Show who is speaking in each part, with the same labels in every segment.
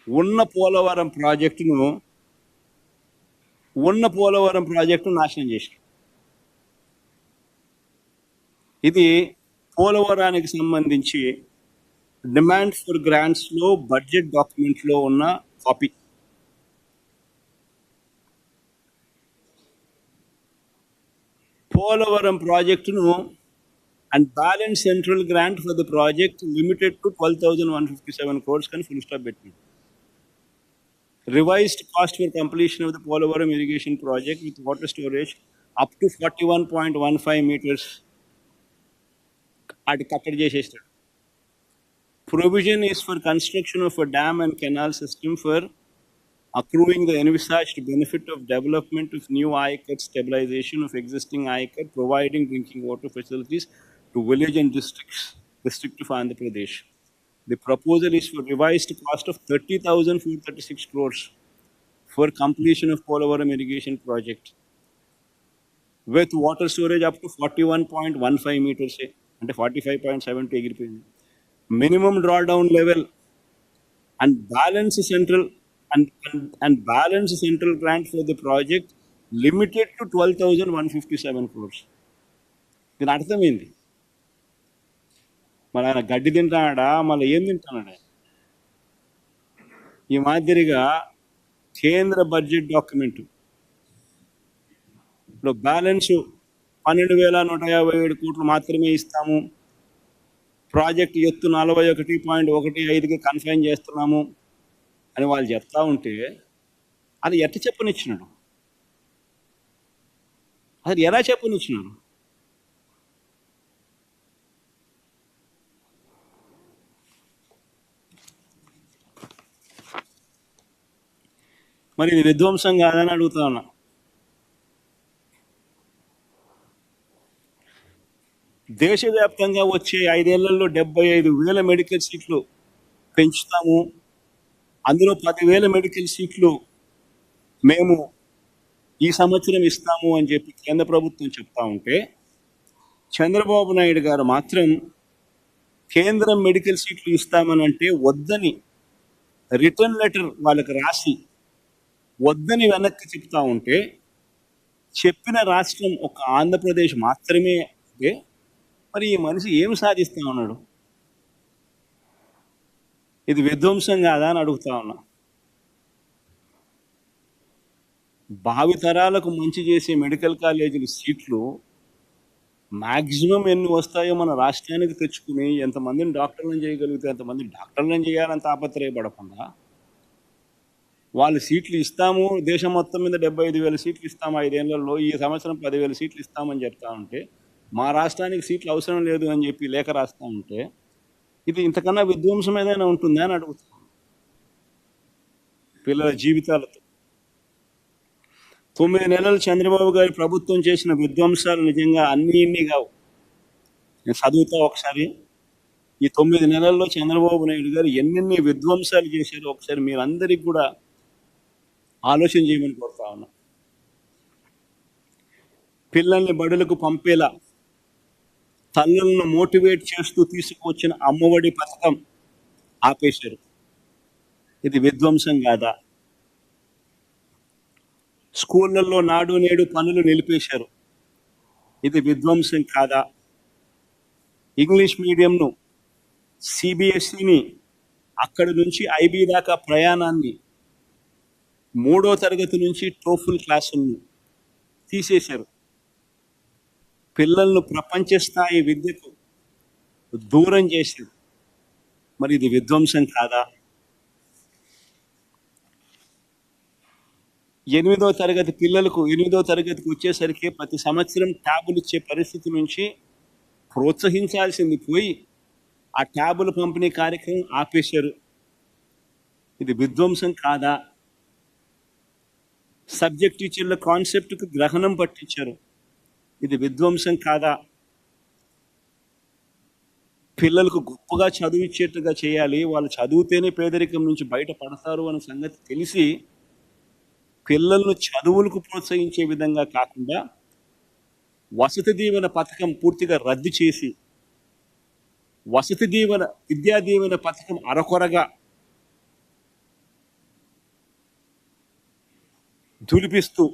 Speaker 1: ఉన్న పోలవరం ప్రాజెక్టును నాశనం చేశారు. ఇది పోలవరానికి సంబంధించి డిమాండ్ ఫర్ గ్రాంట్స్లో బడ్జెట్ డాక్యుమెంట్లో ఉన్న కాపీ. పోలవరం ప్రాజెక్టును and balance central grant for the project limited to 12,157 crores కానీ ఫుల్ స్టాప్ పెట్టింది. Revised cost for completion of the Polavaram irrigation project with water storage up to 41.15 meters అది కట్టడి చేసేస్తాడు. Provision is for construction of a dam and canal system for accruing the envisaged benefit of development of new ICAT, stabilization of existing ICAT, providing drinking water facilities to village and district of Andhra Pradesh. The proposal is for revised cost of 30,436 crores for completion of Polavaram irrigation project with water storage up to 41.15 meters and 45.7 ఎగిరిపోయింది. Minimum drawdown level and balance central grant for the project limited to 12,157 crores. దీని అర్థం ఏంది? మరి ఆయన గడ్డి తింటాడా, మళ్ళీ ఏం తింటాడా? ఈ మాదిరిగా కేంద్ర బడ్జెట్ డాక్యుమెంట్ ఇప్పుడు బ్యాలెన్స్ 12,157 కోట్లు మాత్రమే ఇస్తాము, ప్రాజెక్ట్ ఎత్తు 41.15కి కన్ఫైన్ చేస్తున్నాము అని వాళ్ళు చెప్తా ఉంటే అది ఎట్లా చెప్పనిచ్చినాడు? అది ఎలా చెప్పనిచ్చినాడు? మరి ఇది విధ్వంసం కాదని అడుగుతా ఉన్నా. దేశవ్యాప్తంగా వచ్చే 5 ఏళ్లలో 75,000 మెడికల్ సీట్లు పెంచుతాము, అందులో 10,000 మెడికల్ సీట్లు మేము ఈ సంవత్సరం ఇస్తాము అని చెప్పి కేంద్ర ప్రభుత్వం చెప్తా ఉంటే, చంద్రబాబు నాయుడు గారు మాత్రం కేంద్రం మెడికల్ సీట్లు ఇస్తామనంటే వద్దని రిటర్న్ లెటర్ వాళ్ళకి రాసి వద్దని వెనక్కి చెప్తా ఉంటే, చెప్పిన రాష్ట్రం ఒక ఆంధ్రప్రదేశ్ మాత్రమే. అంటే మరి ఈ మనిషి ఏం సాధిస్తా ఉన్నాడు? ఇది విధ్వంసం కాదా అని అడుగుతా ఉన్నా. భావితరాలకు మంచి చేసే మెడికల్ కాలేజీల సీట్లు మ్యాక్సిమం ఎన్ని వస్తాయో మన రాష్ట్రానికి తెచ్చుకుని ఎంతమందిని డాక్టర్లను చేయగలిగితే ఎంతమంది డాక్టర్లను చేయాలని తాపత్రయపడకుండా వాళ్ళు సీట్లు ఇస్తాము, దేశం మొత్తం మీద 75,000 సీట్లు ఇస్తాము 5 ఏళ్లలో, ఈ సంవత్సరం 10,000 సీట్లు ఇస్తామని చెప్తా ఉంటే, మా రాష్ట్రానికి సీట్లు అవసరం లేదు అని చెప్పి లేఖ రాస్తా ఉంటే, ఇది ఇంతకన్నా విధ్వంసం ఏదైనా ఉంటుందా అని అడుగుతాం. పిల్లల జీవితాలతో 9 నెలలు చంద్రబాబు గారి ప్రభుత్వం చేసిన విధ్వంసాలు నిజంగా ఇన్ని కావు. నేను చదువుతా ఒకసారి. ఈ 9 నెలల్లో చంద్రబాబు నాయుడు గారు ఎన్నెన్ని విధ్వంసాలు చేశారో ఒకసారి మీరందరికీ కూడా ఆలోచన చేయమని కోరుతా ఉన్నా. పిల్లల్ని బడులకు పంపేలా తల్లులను మోటివేట్ చేస్తూ తీసుకువచ్చిన అమ్మఒడి పథకం ఆపేశారు. ఇది విధ్వంసం కాదా? స్కూళ్ళల్లో నాడు నేడు పనులు నిలిపేశారు. ఇది విధ్వంసం కాదా? ఇంగ్లీష్ మీడియంను, సిబిఎస్ఈని, అక్కడి నుంచి ఐబీ దాకా ప్రయాణాన్ని, 3వ తరగతి నుంచి టోఫుల్ క్లాసులను తీసేశారు. పిల్లలను ప్రపంచ స్థాయి విద్యకు దూరం చేశారు. మరి ఇది విధ్వంసం కాదా? 8వ తరగతి పిల్లలకు 8వ తరగతికి వచ్చేసరికి ప్రతి సంవత్సరం ట్యాబులు ఇచ్చే పరిస్థితి నుంచి ప్రోత్సహించాల్సింది పోయి ఆ ట్యాబుల పంపిణీ కార్యక్రమం ఆపేశారు. ఇది విధ్వంసం కాదా? సబ్జెక్ట్ టీచర్ల కాన్సెప్ట్కు గ్రహణం పట్టించారు. ఇది విధ్వంసం కాదా? పిల్లలకు గొప్పగా చదువిచ్చేట్టుగా చేయాలి, వాళ్ళు చదివితేనే పేదరికం నుంచి బయటపడతారు అనే సంగతి తెలిసి పిల్లలను చదువులకు ప్రోత్సహించే విధంగా కాకుండా వసతి దీవెన పథకం పూర్తిగా రద్దు చేసి విద్యా దీవెన పథకం అరకొరగా దులిపిస్తూ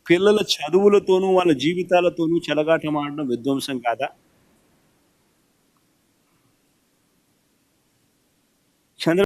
Speaker 1: పిల్లల చదువులతోనూ వాళ్ళ జీవితాలతోనూ చెలగాటమాడడం విధ్వంసం కాదా?